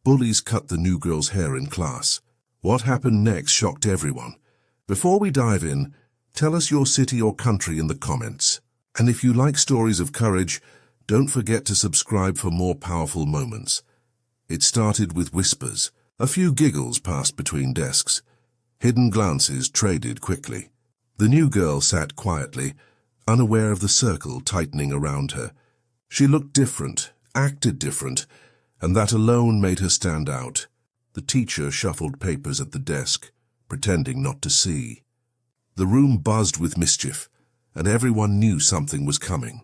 Bullies cut the new girl's hair in class. What happened next shocked everyone. Before we dive in, tell us your city or country in the comments. And if you like stories of courage, don't forget to subscribe for more powerful moments. It started with whispers. A few giggles passed between desks. Hidden glances traded quickly. The new girl sat quietly, unaware of the circle tightening around her. She looked different, acted different, and that alone made her stand out. The teacher shuffled papers at the desk, pretending not to see. The room buzzed with mischief, and everyone knew something was coming.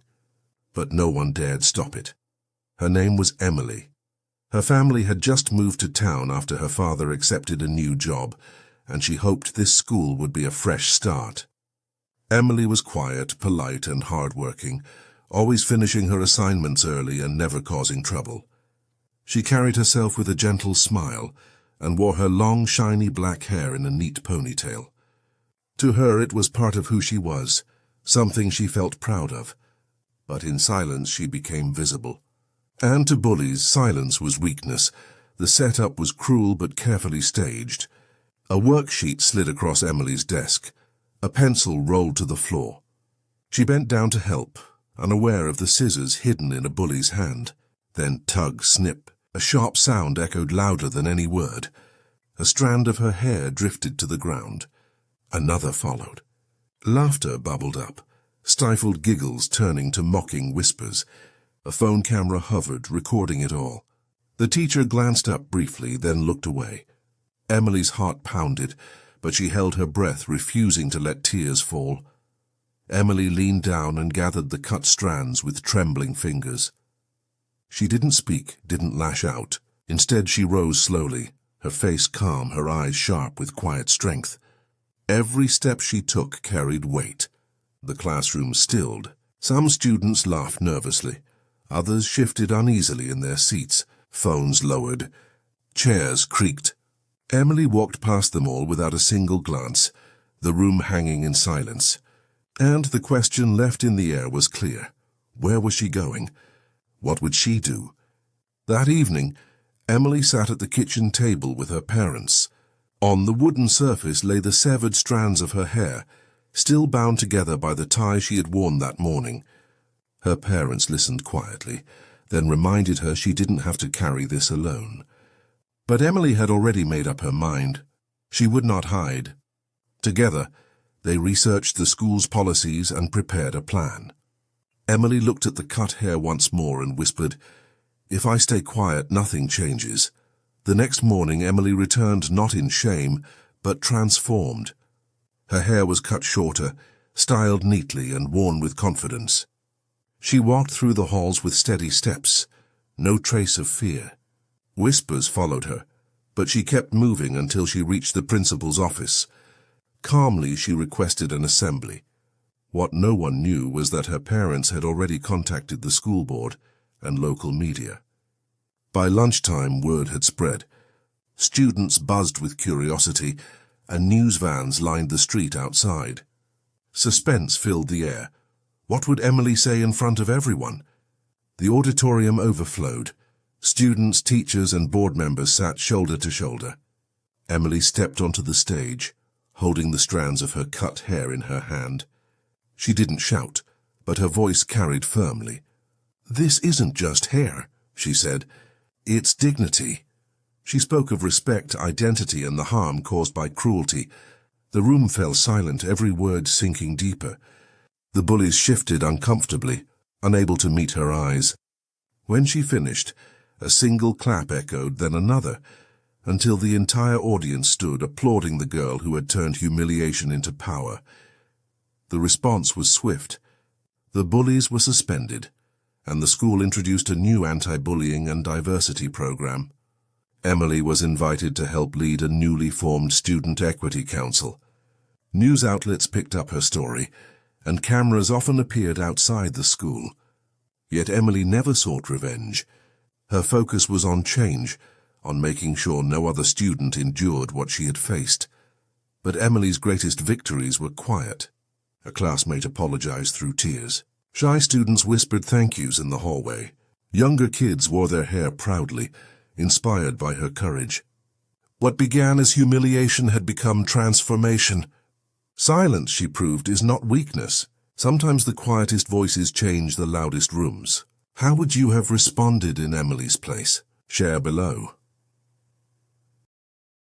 But no one dared stop it. Her name was Emily. Her family had just moved to town after her father accepted a new job, and she hoped this school would be a fresh start. Emily was quiet, polite, and hard-working, always finishing her assignments early and never causing trouble. She carried herself with a gentle smile and wore her long, shiny black hair in a neat ponytail. To her, it was part of who she was, something she felt proud of. But in silence, she became visible. And to bullies, silence was weakness. The setup was cruel but carefully staged. A worksheet slid across Emily's desk. A pencil rolled to the floor. She bent down to help, unaware of the scissors hidden in a bully's hand. Then tug, snip. A sharp sound echoed louder than any word. A strand of her hair drifted to the ground. Another followed. Laughter bubbled up, stifled giggles turning to mocking whispers. A phone camera hovered, recording it all. The teacher glanced up briefly, then looked away. Emily's heart pounded, but she held her breath, refusing to let tears fall. Emily leaned down and gathered the cut strands with trembling fingers. She didn't speak, didn't lash out. Instead, she rose slowly, her face calm, her eyes sharp with quiet strength. Every step she took carried weight. The classroom stilled. Some students laughed nervously. Others shifted uneasily in their seats. Phones lowered. Chairs creaked. Emily walked past them all without a single glance, the room hanging in silence. And the question left in the air was clear. Where was she going? What would she do? That evening, Emily sat at the kitchen table with her parents. On the wooden surface lay the severed strands of her hair, still bound together by the tie she had worn that morning. Her parents listened quietly, then reminded her she didn't have to carry this alone. But Emily had already made up her mind. She would not hide. Together, they researched the school's policies and prepared a plan. Emily looked at the cut hair once more and whispered, "If I stay quiet, nothing changes." The next morning, Emily returned not in shame, but transformed. Her hair was cut shorter, styled neatly and worn with confidence. She walked through the halls with steady steps, no trace of fear. Whispers followed her, but she kept moving until she reached the principal's office. Calmly, she requested an assembly. What no one knew was that her parents had already contacted the school board and local media. By lunchtime, word had spread. Students buzzed with curiosity, and news vans lined the street outside. Suspense filled the air. What would Emily say in front of everyone? The auditorium overflowed. Students, teachers, and board members sat shoulder to shoulder. Emily stepped onto the stage, holding the strands of her cut hair in her hand. She didn't shout, but her voice carried firmly. "This isn't just hair," she said. "It's dignity." She spoke of respect, identity, and the harm caused by cruelty. The room fell silent, every word sinking deeper. The bullies shifted uncomfortably, unable to meet her eyes. When she finished, a single clap echoed, then another, until the entire audience stood applauding the girl who had turned humiliation into power. The response was swift. The bullies were suspended, and the school introduced a new anti-bullying and diversity program. Emily was invited to help lead a newly formed Student Equity Council. News outlets picked up her story, and cameras often appeared outside the school. Yet Emily never sought revenge. Her focus was on change, on making sure no other student endured what she had faced. But Emily's greatest victories were quiet. A classmate apologized through tears. Shy students whispered thank yous in the hallway. Younger kids wore their hair proudly, inspired by her courage. What began as humiliation had become transformation. Silence, she proved, is not weakness. Sometimes the quietest voices change the loudest rooms. How would you have responded in Emily's place? Share below.